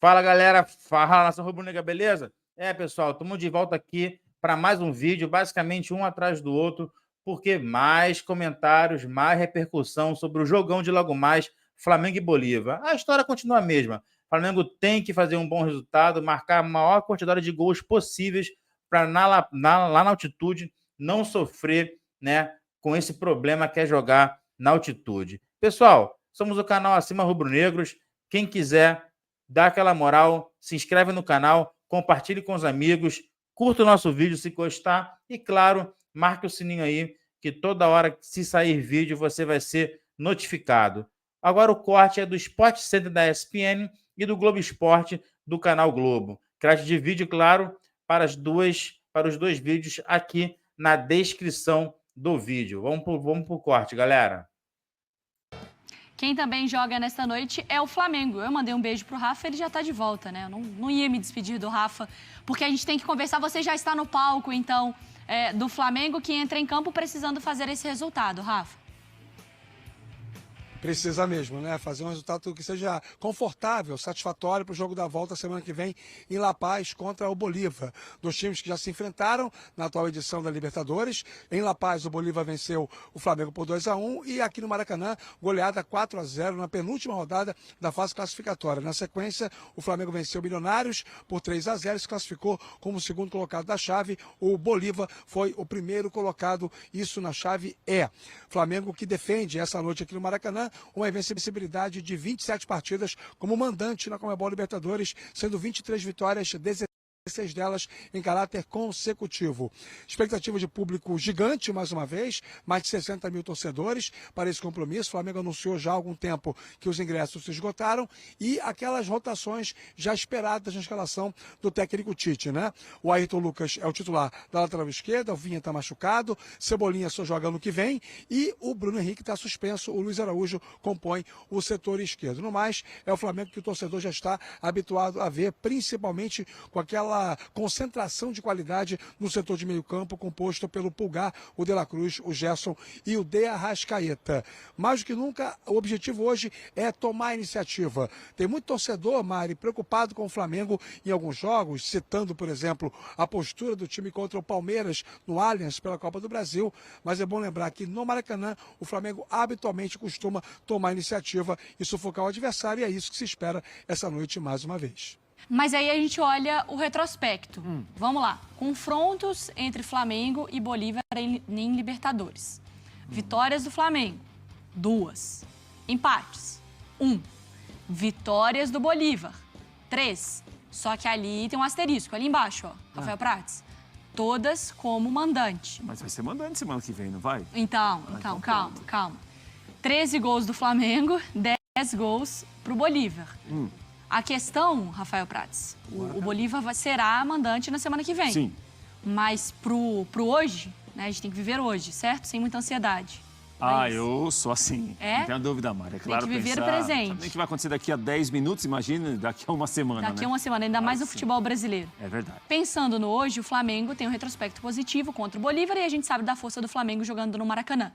Fala, galera. Fala, nação rubro-negra, beleza? Pessoal, estamos de volta aqui para mais um vídeo, basicamente um atrás do outro, porque mais comentários, mais repercussão sobre o jogão de logo mais, Flamengo e Bolívar. A história continua a mesma. O Flamengo tem que fazer um bom resultado, marcar a maior quantidade de gols possíveis para lá na altitude não sofrer, né, com esse problema que é jogar na altitude. Pessoal, somos o canal Acima Rubro-Negros. Quem quiser, dá aquela moral, se inscreve no canal, compartilhe com os amigos, curta o nosso vídeo se gostar e, claro, marque o sininho aí, que toda hora que se sair vídeo você vai ser notificado. Agora o corte é do Sport Center da ESPN e do Globo Esporte do canal Globo. Crédito de vídeo, claro, para os dois vídeos aqui na descrição do vídeo. Vamos pro corte, galera. Quem também joga nesta noite é o Flamengo. Eu mandei um beijo pro Rafa, ele já tá de volta, né? Eu não ia me despedir do Rafa, porque a gente tem que conversar. Você já está no palco, então, do Flamengo, que entra em campo precisando fazer esse resultado, Rafa. Precisa mesmo, né? Fazer um resultado que seja confortável, satisfatório para o jogo da volta semana que vem em La Paz contra o Bolívar. Dois times que já se enfrentaram na atual edição da Libertadores. Em La Paz, o Bolívar venceu o Flamengo por 2-1 e aqui no Maracanã, goleada 4-0 na penúltima rodada da fase classificatória. Na sequência, o Flamengo venceu o Milionários por 3-0 e se classificou como o segundo colocado da chave. O Bolívar foi o primeiro colocado, isso na chave E. Flamengo que defende essa noite aqui no Maracanã uma invencibilidade de 27 partidas como mandante na Conmebol Libertadores, sendo 23 vitórias, 16 delas em caráter consecutivo. Expectativa de público gigante, mais uma vez, mais de 60 mil torcedores para esse compromisso. O Flamengo anunciou já há algum tempo que os ingressos se esgotaram e aquelas rotações já esperadas na escalação do técnico Tite, né? O Ayrton Lucas é o titular da lateral esquerda, o Vinha está machucado, Cebolinha só joga no que vem e o Bruno Henrique está suspenso, o Luiz Araújo compõe o setor esquerdo. No mais, é o Flamengo que o torcedor já está habituado a ver, principalmente com aquela concentração de qualidade no setor de meio campo, composto pelo Pulgar, o De La Cruz, o Gerson e o De Arrascaeta. Mais do que nunca, o objetivo hoje é tomar a iniciativa. Tem muito torcedor, Mari, preocupado com o Flamengo em alguns jogos, citando, por exemplo, a postura do time contra o Palmeiras no Allianz pela Copa do Brasil, mas é bom lembrar que no Maracanã o Flamengo habitualmente costuma tomar a iniciativa e sufocar o adversário, e é isso que se espera essa noite mais uma vez. Mas aí a gente olha o retrospecto. Vamos lá. Confrontos entre Flamengo e Bolívar em Libertadores. Vitórias do Flamengo, 2. Empates, 1. Vitórias do Bolívar, 3. Só que ali tem um asterisco, ali embaixo, ó, Rafael Prates. Todas como mandante. Mas vai ser mandante semana que vem, não vai? Então, calma. 13 gols do Flamengo, 10 gols pro Bolívar. A questão, Rafael Prates, o Bolívar será mandante na semana que vem. Sim. Mas pro hoje, né, a gente tem que viver hoje, certo? Sem muita ansiedade. Eu sou assim. É? Não tenho dúvida, Mari. É claro, tem que viver pensar, o presente. Sabe o que vai acontecer daqui a 10 minutos? Imagina, daqui a uma semana, Daqui a uma semana, ainda mais no futebol brasileiro. É verdade. Pensando no hoje, o Flamengo tem um retrospecto positivo contra o Bolívar e a gente sabe da força do Flamengo jogando no Maracanã.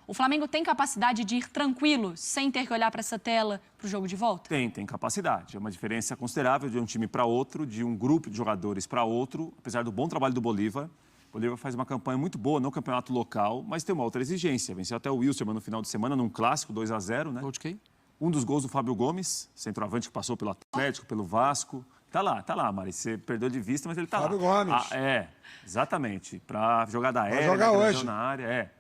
O Flamengo tem capacidade de ir tranquilo, sem ter que olhar para essa tela, para o jogo de volta? Tem capacidade. É uma diferença considerável de um time para outro, de um grupo de jogadores para outro, apesar do bom trabalho do Bolívar. O Bolívar faz uma campanha muito boa no campeonato local, mas tem uma outra exigência. Venceu até o Wilstermann no final de semana, num clássico, 2-0, né? Gol de quem? Um dos gols do Fábio Gomes, centroavante que passou pelo Atlético, pelo Vasco. Tá lá, Mari. Você perdeu de vista, mas ele tá Fábio lá. Gomes. Exatamente. Para jogada aérea, jogar hoje. Na área,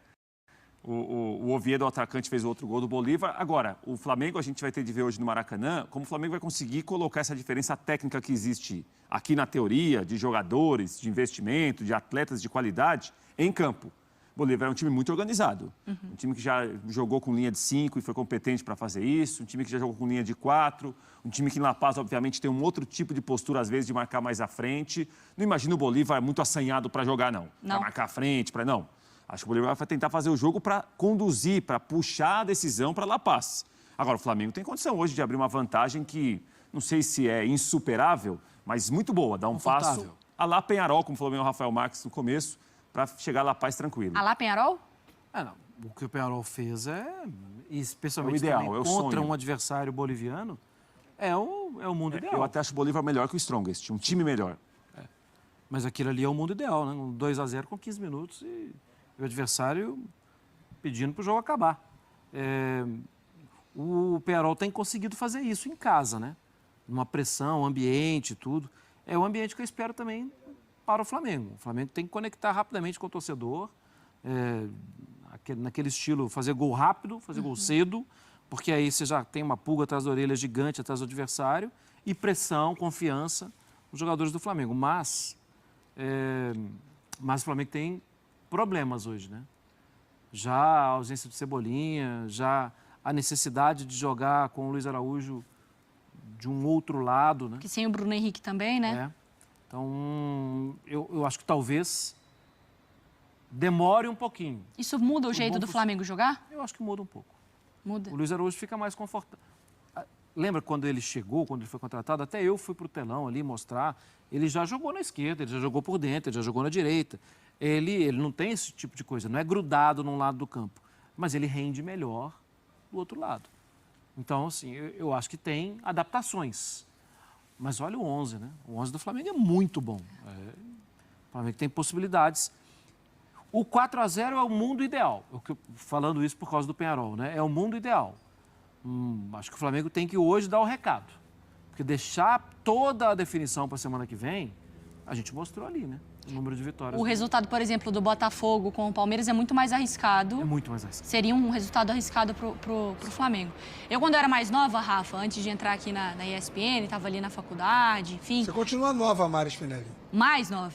O Oviedo, o atacante, fez outro gol do Bolívar. Agora, o Flamengo, a gente vai ter de ver hoje no Maracanã, como o Flamengo vai conseguir colocar essa diferença técnica que existe aqui na teoria, de jogadores, de investimento, de atletas de qualidade, em campo. O Bolívar é um time muito organizado. Um time que já jogou com linha de 5 e foi competente para fazer isso. Um time que já jogou com linha de 4. Um time que em La Paz, obviamente, tem um outro tipo de postura, às vezes, de marcar mais à frente. Não imagino o Bolívar muito assanhado para jogar, não. Para marcar à frente, não. Acho que o Bolívar vai tentar fazer o jogo para conduzir, para puxar a decisão para La Paz. Agora, o Flamengo tem condição hoje de abrir uma vantagem que, não sei se é insuperável, mas muito boa. Dar um passo a lá Penharol, como falou bem o Rafael Marques no começo, para chegar a La Paz tranquilo. A lá Penharol? Não. O que o Penharol fez especialmente ideal, contra um adversário boliviano, É o mundo ideal. Eu até acho o Bolívar melhor que o Strongest, um time melhor. Mas aquilo ali é o mundo ideal, né? Um 2-0 com 15 minutos e o adversário pedindo para o jogo acabar. O Peñarol tem conseguido fazer isso em casa, né? Uma pressão, ambiente, tudo. É o ambiente que eu espero também para o Flamengo. O Flamengo tem que conectar rapidamente com o torcedor, naquele estilo, fazer gol rápido, fazer gol cedo, porque aí você já tem uma pulga atrás da orelha gigante atrás do adversário, e pressão, confiança nos jogadores do Flamengo. Mas o Flamengo tem problemas hoje, né? Já a ausência do Cebolinha, já a necessidade de jogar com o Luiz Araújo de um outro lado, né? Que sem o Bruno Henrique também, né? Então, eu acho que talvez demore um pouquinho. Isso muda o jeito do Flamengo jogar? Eu acho que muda um pouco. Muda. O Luiz Araújo fica mais confortável. Lembra quando ele chegou, quando ele foi contratado? Até eu fui para o telão ali mostrar. Ele já jogou na esquerda, ele já jogou por dentro, ele já jogou na direita. Ele não tem esse tipo de coisa, não é grudado num lado do campo. Mas ele rende melhor do outro lado. Então, assim, eu acho que tem adaptações. Mas olha o 11, né? O 11 do Flamengo é muito bom. O Flamengo tem possibilidades. O 4-0 é o mundo ideal. Falando isso por causa do Peñarol, né? É o mundo ideal. Acho que o Flamengo tem que hoje dar o recado. Porque deixar toda a definição para a semana que vem, a gente mostrou ali, né? O número de vitórias. O resultado, por exemplo, do Botafogo com o Palmeiras é muito mais arriscado. É muito mais arriscado. Seria um resultado arriscado pro Flamengo. Eu, quando eu era mais nova, Rafa, antes de entrar aqui na ESPN, estava ali na faculdade, enfim. Você continua nova, Mari Spinelli? Mais nova.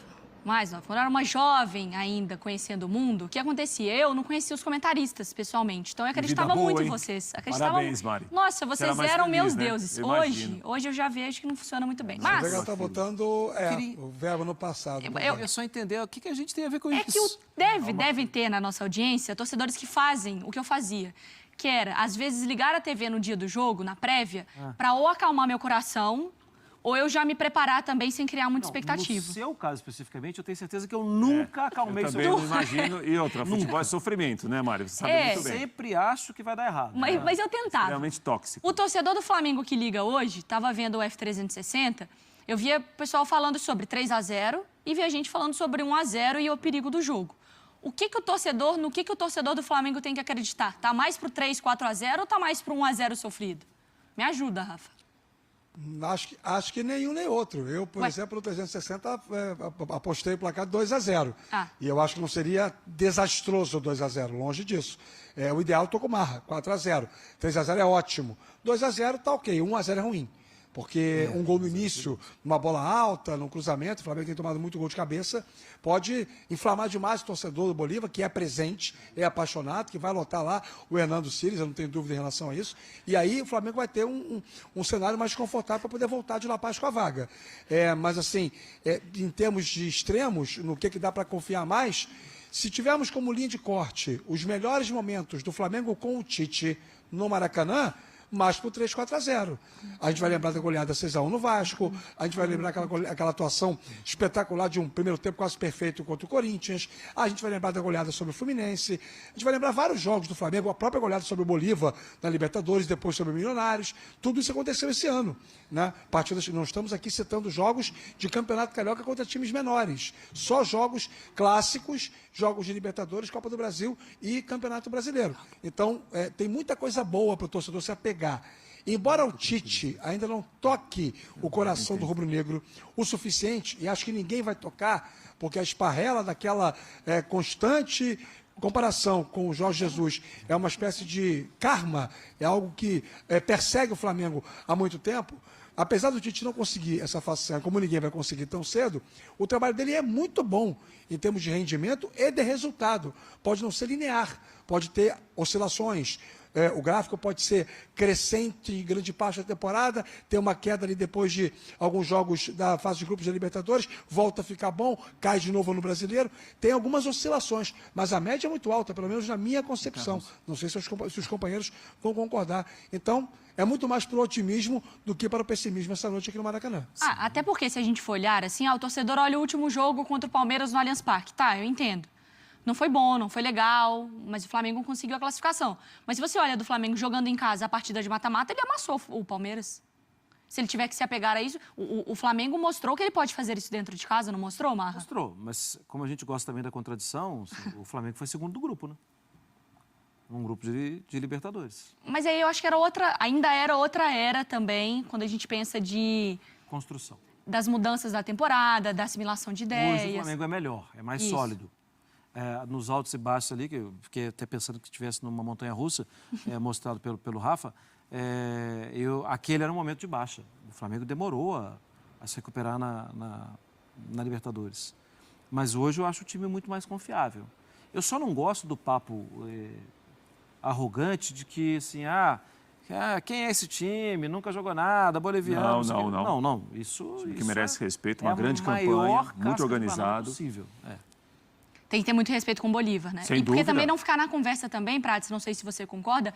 Quando eu era uma jovem ainda, conhecendo o mundo, o que acontecia? Eu não conhecia os comentaristas, pessoalmente. Então, eu acreditava boa, muito em hein? vocês. Parabéns, Mari. Nossa, vocês Será mais eram feliz, meus né? deuses. Eu imagino. Hoje eu já vejo que não funciona muito bem. Você Mas vê que ela tá botando o verbo no passado. É só entender o que a gente tem a ver com é isso. que devem ter na nossa audiência torcedores que fazem o que eu fazia. Que era, às vezes, ligar a TV no dia do jogo, na prévia, para ou acalmar meu coração, ou eu já me preparar também sem criar muita expectativa. No seu caso, especificamente, eu tenho certeza que eu nunca acalmei Eu seu também não coração. imagino. E outra, futebol é sofrimento, né, Mário? Você sabe muito bem. Sempre acho que vai dar errado. Mas eu tentava. Realmente tóxico. O torcedor do Flamengo que liga hoje, estava vendo o F360, eu via o pessoal falando sobre 3-0 e via gente falando sobre 1-0 e o perigo do jogo. No que o torcedor do Flamengo tem que acreditar? Tá mais pro 3-4-0 ou tá mais pro 1-0 sofrido? Me ajuda, Rafa. Acho que nenhum nem outro. Eu, por exemplo, no 360 apostei o placar 2-0. E eu acho que não seria desastroso o 2-0, longe disso. O ideal, tô com marra, 4-0. 3-0 é ótimo. 2-0 tá ok, 1-0 é ruim. Porque um gol no início, numa bola alta, num cruzamento, o Flamengo tem tomado muito gol de cabeça, pode inflamar demais o torcedor do Bolívar, que é presente, é apaixonado, que vai lotar lá o Hernando Siles, eu não tenho dúvida em relação a isso. E aí o Flamengo vai ter um cenário mais confortável para poder voltar de La Paz com a vaga. Mas assim, em termos de extremos, no que dá para confiar mais, se tivermos como linha de corte os melhores momentos do Flamengo com o Tite no Maracanã, mais pro 3-4-0. A gente vai lembrar da goleada 6-1 no Vasco, a gente vai lembrar aquela atuação espetacular de um primeiro tempo quase perfeito contra o Corinthians, a gente vai lembrar da goleada sobre o Fluminense, a gente vai lembrar vários jogos do Flamengo, a própria goleada sobre o Bolívar na Libertadores, depois sobre o Milionários, tudo isso aconteceu esse ano. Né? Partidas, não estamos aqui citando jogos de Campeonato Carioca contra times menores, só jogos clássicos, jogos de Libertadores, Copa do Brasil e Campeonato Brasileiro. Então, tem muita coisa boa para o torcedor se apegar. Embora o Tite ainda não toque o coração do rubro-negro o suficiente, e acho que ninguém vai tocar, porque a esparrela daquela constante comparação com o Jorge Jesus é uma espécie de karma, é algo que persegue o Flamengo há muito tempo. Apesar do Tite não conseguir essa façanha, como ninguém vai conseguir tão cedo, o trabalho dele é muito bom em termos de rendimento e de resultado. Pode não ser linear, pode ter oscilações. O gráfico pode ser crescente em grande parte da temporada, ter uma queda ali depois de alguns jogos da fase de grupos da Libertadores, volta a ficar bom, cai de novo no Brasileiro. Tem algumas oscilações, mas a média é muito alta, pelo menos na minha concepção. Não sei se os companheiros vão concordar. Então, é muito mais para o otimismo do que para o pessimismo essa noite aqui no Maracanã. Até porque, se a gente for olhar assim, o torcedor olha o último jogo contra o Palmeiras no Allianz Parque. Tá, eu entendo. Não foi bom, não foi legal, mas o Flamengo conseguiu a classificação. Mas se você olha do Flamengo jogando em casa a partida de mata-mata, ele amassou o Palmeiras. se ele tiver que se apegar a isso. O Flamengo mostrou que ele pode fazer isso dentro de casa, não mostrou, Marra? Mostrou, mas como a gente gosta também da contradição, assim, o Flamengo foi segundo do grupo, né? Um grupo de Libertadores. Mas aí eu acho que ainda era outra era também, quando a gente pensa Construção. das mudanças da temporada, da assimilação de ideias. Hoje o Flamengo é melhor, é mais sólido. Nos altos e baixos ali, que eu fiquei até pensando que estivesse numa montanha-russa, mostrado pelo Rafa, aquele era um momento de baixa. O Flamengo demorou a se recuperar na Libertadores. Mas hoje eu acho o time muito mais confiável. Eu só não gosto do papo arrogante de que, assim, quem é esse time? Nunca jogou nada, boliviano. Não. Isso que merece respeito, uma a grande campanha, muito organizado. Possível. Tem que ter muito respeito com o Bolívar, né? Sem e porque dúvida. também não ficar na conversa também, Prates, não sei se você concorda,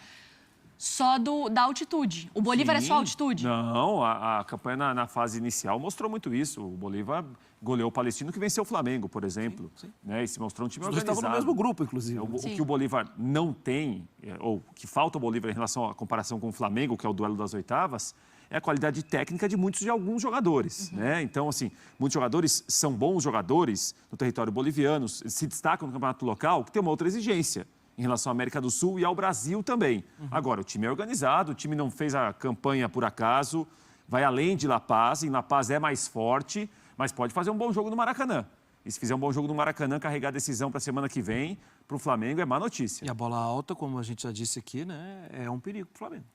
só da altitude. O Bolívar é só altitude? Não, a campanha na fase inicial mostrou muito isso. O Bolívar goleou o Palestino, que venceu o Flamengo, por exemplo. Sim. Né? E se mostrou um time Os dois organizado. estavam no mesmo grupo, inclusive. O que o Bolívar não tem, ou que falta ao Bolívar em relação à comparação com o Flamengo, que é o duelo das oitavas, é a qualidade técnica de alguns jogadores. Né? Então, assim, muitos jogadores são bons jogadores no território boliviano, se destacam no campeonato local, que tem uma outra exigência em relação à América do Sul e ao Brasil também. Agora, o time é organizado, o time não fez a campanha por acaso, vai além de La Paz, em La Paz é mais forte, mas pode fazer um bom jogo no Maracanã. E se fizer um bom jogo no Maracanã, carregar a decisão para a semana que vem, para o Flamengo, é má notícia. E a bola alta, como a gente já disse aqui, né, é um perigo para o Flamengo.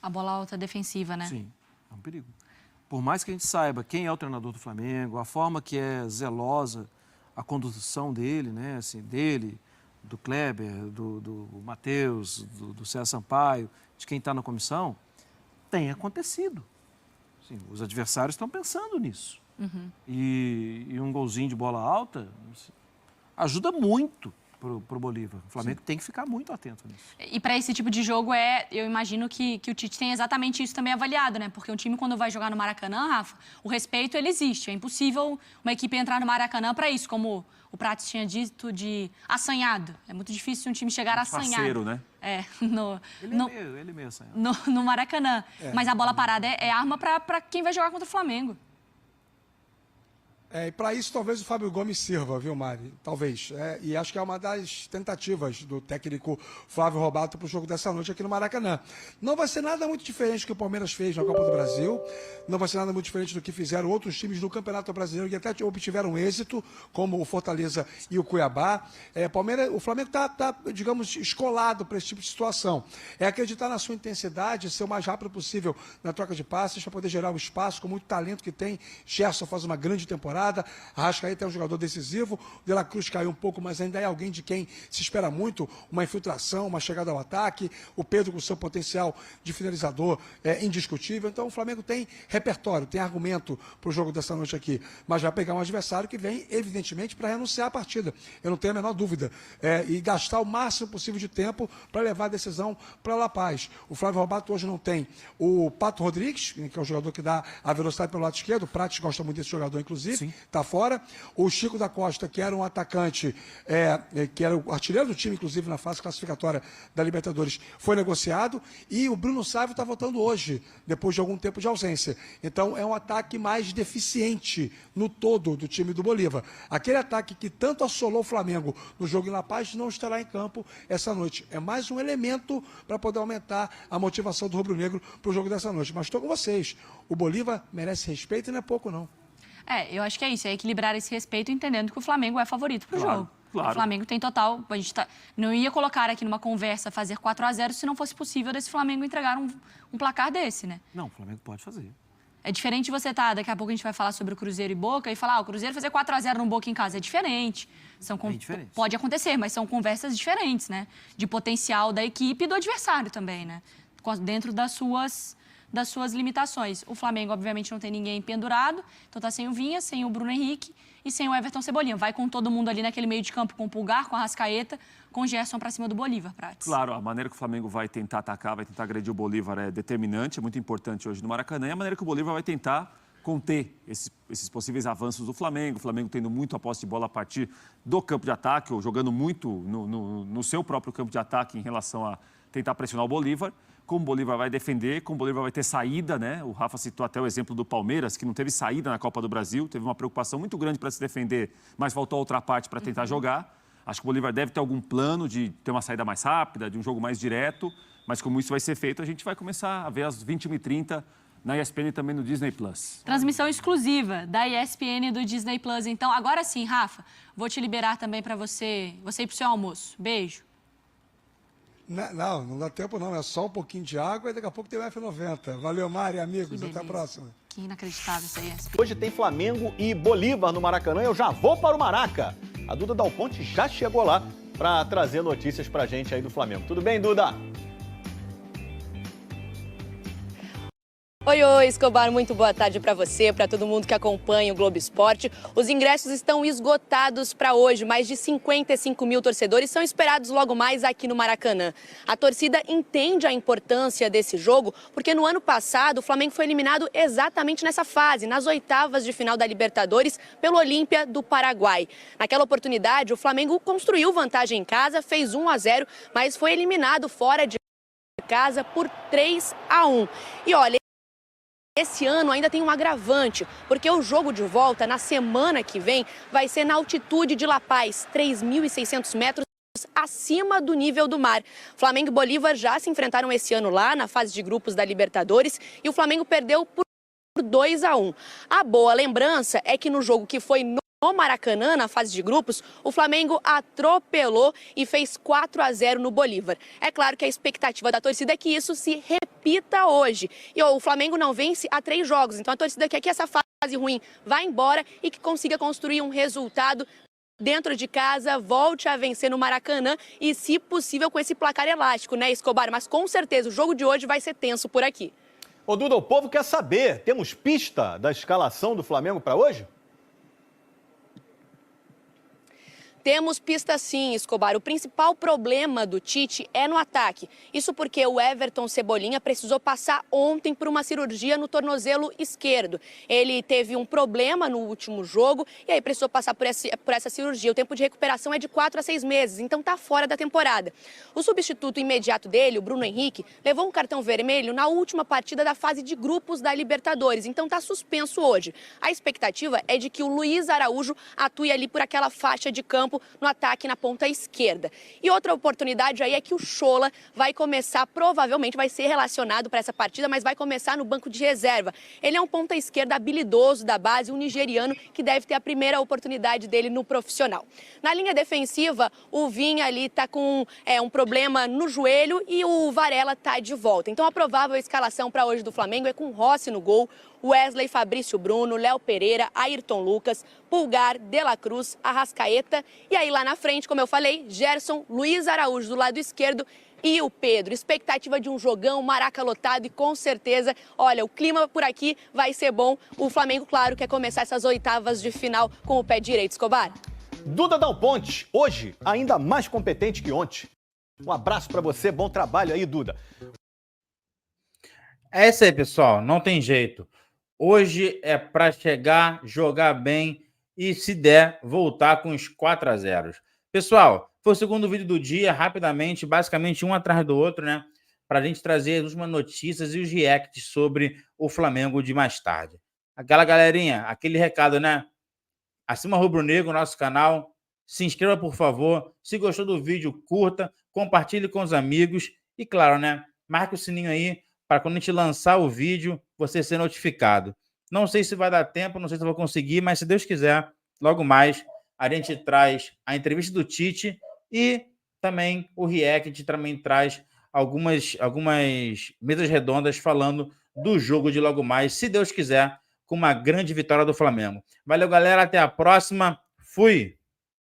A bola alta defensiva, né? Sim, é um perigo. Por mais que a gente saiba quem é o treinador do Flamengo, a forma que é zelosa a condução dele, né, assim, do Kleber, do Matheus, do César Sampaio, de quem está na comissão, tem acontecido. Assim, os adversários estão pensando nisso. E um golzinho de bola alta ajuda muito para o Bolívar. O Flamengo tem que ficar muito atento nisso. E para esse tipo de jogo, eu imagino que o Tite tem exatamente isso também avaliado, né? Porque um time, quando vai jogar no Maracanã, Rafa, o respeito, ele existe. É impossível uma equipe entrar no Maracanã para isso, como o Prates tinha dito, de assanhado. É muito difícil um time chegar assanhado. Parceiro, né? Ele é meio assanhado. No Maracanã. Mas a bola parada é arma para quem vai jogar contra o Flamengo. E para isso, talvez o Fábio Gomes sirva, viu, Mari? Talvez. E acho que é uma das tentativas do técnico Flávio Robato para o jogo dessa noite aqui no Maracanã. Não vai ser nada muito diferente do que o Palmeiras fez na Copa do Brasil. Não vai ser nada muito diferente do que fizeram outros times do Campeonato Brasileiro que até obtiveram êxito, como o Fortaleza e o Cuiabá. O Flamengo está, digamos, escolado para esse tipo de situação. É acreditar na sua intensidade, ser o mais rápido possível na troca de passes, para poder gerar um espaço com muito talento que tem. Gerson faz uma grande temporada. Arrascaeta é um jogador decisivo, o De La Cruz caiu um pouco, mas ainda é alguém de quem se espera muito, uma infiltração, uma chegada ao ataque, o Pedro com seu potencial de finalizador é indiscutível, então o Flamengo tem repertório, tem argumento para o jogo dessa noite aqui, mas vai pegar um adversário que vem, evidentemente, para renunciar à partida, eu não tenho a menor dúvida, e gastar o máximo possível de tempo para levar a decisão para La Paz. O Flávio Robato hoje não tem o Pato Rodrigues, que é o jogador que dá a velocidade pelo lado esquerdo, o Prates gosta muito desse jogador, inclusive, está fora. O Chico da Costa, que era um atacante, que era o artilheiro do time, inclusive, na fase classificatória da Libertadores, foi negociado. E o Bruno Sávio está voltando hoje, depois de algum tempo de ausência. Então, é um ataque mais deficiente no todo do time do Bolívar. Aquele ataque que tanto assolou o Flamengo no jogo em La Paz não estará em campo essa noite. É mais um elemento para poder aumentar a motivação do rubro-negro para o jogo dessa noite. Mas estou com vocês. O Bolívar merece respeito e não é pouco, não. Eu acho que é isso, é equilibrar esse respeito, entendendo que o Flamengo é favorito para o jogo. Claro. O Flamengo tem total... A gente não ia colocar aqui numa conversa fazer 4-0 se não fosse possível desse Flamengo entregar um placar desse, né? Não, o Flamengo pode fazer. É diferente você daqui a pouco a gente vai falar sobre o Cruzeiro e Boca e falar, o Cruzeiro fazer 4-0 no Boca em casa é diferente. Diferente. Pode acontecer, mas são conversas diferentes, né? De potencial da equipe e do adversário também, né? Dentro das suas limitações. O Flamengo, obviamente, não tem ninguém pendurado, então tá sem o Vinha, sem o Bruno Henrique e sem o Everton Cebolinha. Vai com todo mundo ali naquele meio de campo, com o Pulgar, com a Arrascaeta, com o Gerson para cima do Bolívar, Prates. Claro, a maneira que o Flamengo vai tentar atacar, vai tentar agredir o Bolívar é determinante, é muito importante hoje no Maracanã, e a maneira que o Bolívar vai tentar conter esses possíveis avanços do Flamengo. O Flamengo tendo muito a posse de bola a partir do campo de ataque, ou jogando muito no seu próprio campo de ataque em relação a tentar pressionar o Bolívar. como o Bolívar vai defender, como o Bolívar vai ter saída, né? O Rafa citou até o exemplo do Palmeiras, que não teve saída na Copa do Brasil, teve uma preocupação muito grande para se defender, mas faltou a outra parte para tentar jogar. Acho que o Bolívar deve ter algum plano de ter uma saída mais rápida, de um jogo mais direto, mas como isso vai ser feito, a gente vai começar a ver às 21h30 na ESPN e também no Disney+. Transmissão exclusiva da ESPN e do Disney+. Então, agora sim, Rafa, vou te liberar também para você ir para o seu almoço. Beijo. Não dá tempo não, é só um pouquinho de água e daqui a pouco tem o F90. Valeu, Mari, amigos, até a próxima. Que inacreditável isso aí, ESPN. Hoje tem Flamengo e Bolívar no Maracanã, eu já vou para o Maraca. A Duda Dal Ponte já chegou lá para trazer notícias pra gente aí do Flamengo. Tudo bem, Duda? Oi, Escobar, muito boa tarde para você, para todo mundo que acompanha o Globo Esporte. Os ingressos estão esgotados para hoje. Mais de 55 mil torcedores são esperados logo mais aqui no Maracanã. A torcida entende a importância desse jogo, porque no ano passado o Flamengo foi eliminado exatamente nessa fase, nas oitavas de final da Libertadores, pelo Olímpia do Paraguai. Naquela oportunidade, o Flamengo construiu vantagem em casa, fez 1-0, mas foi eliminado fora de casa por 3-1. E olha, esse ano ainda tem um agravante, porque o jogo de volta na semana que vem vai ser na altitude de La Paz, 3.600 metros acima do nível do mar. Flamengo e Bolívar já se enfrentaram esse ano lá na fase de grupos da Libertadores e o Flamengo perdeu por 2-1. A boa lembrança é que no jogo que foi no Maracanã, na fase de grupos, o Flamengo atropelou e fez 4-0 no Bolívar. É claro que a expectativa da torcida é que isso se repita hoje. E o Flamengo não vence há 3 jogos, então a torcida quer que essa fase ruim vá embora e que consiga construir um resultado dentro de casa, volte a vencer no Maracanã e, se possível, com esse placar elástico, né, Escobar? Mas com certeza o jogo de hoje vai ser tenso por aqui. Ô, Duda, o povo quer saber, temos pista da escalação do Flamengo para hoje? Temos pista sim, Escobar. O principal problema do Tite é no ataque. Isso porque o Everton Cebolinha precisou passar ontem por uma cirurgia no tornozelo esquerdo. Ele teve um problema no último jogo e aí precisou passar por essa cirurgia. O tempo de recuperação é de 4 a 6 meses, então está fora da temporada. O substituto imediato dele, o Bruno Henrique, levou um cartão vermelho na última partida da fase de grupos da Libertadores, então está suspenso hoje. A expectativa é de que o Luiz Araújo atue ali por aquela faixa de campo no ataque na ponta esquerda. E outra oportunidade aí é que o Schola vai começar, provavelmente vai ser relacionado para essa partida, mas vai começar no banco de reserva. Ele é um ponta esquerda habilidoso da base, um nigeriano que deve ter a primeira oportunidade dele no profissional. Na linha defensiva, o Vinha ali está com um problema no joelho e o Varela está de volta. Então a provável escalação para hoje do Flamengo é com Rossi no gol, Wesley, Fabrício Bruno, Léo Pereira, Ayrton Lucas, Pulgar, De La Cruz, Arrascaeta e aí lá na frente, como eu falei, Gerson, Luiz Araújo do lado esquerdo e o Pedro. Expectativa de um jogão, Maraca lotado e com certeza, olha, o clima por aqui vai ser bom. O Flamengo, claro, quer começar essas oitavas de final com o pé direito, Escobar. Duda Dal Ponte, hoje ainda mais competente que ontem. Um abraço para você, bom trabalho aí, Duda. É isso aí, pessoal, não tem jeito. Hoje é para chegar, jogar bem e, se der, voltar com os 4-0. Pessoal, foi o segundo vídeo do dia, rapidamente, basicamente um atrás do outro, né? Para a gente trazer as últimas notícias e os reacts sobre o Flamengo de mais tarde. Aquela galerinha, aquele recado, né? Acima Rubro Negro, nosso canal. Se inscreva, por favor. Se gostou do vídeo, curta, compartilhe com os amigos. E, claro, né? Marque o sininho aí para quando a gente lançar o vídeo, você ser notificado. Não sei se vai dar tempo, não sei se eu vou conseguir, mas se Deus quiser, logo mais a gente traz a entrevista do Tite e também o react, a gente também traz algumas mesas redondas falando do jogo de logo mais, se Deus quiser, com uma grande vitória do Flamengo. Valeu, galera, até a próxima. Fui!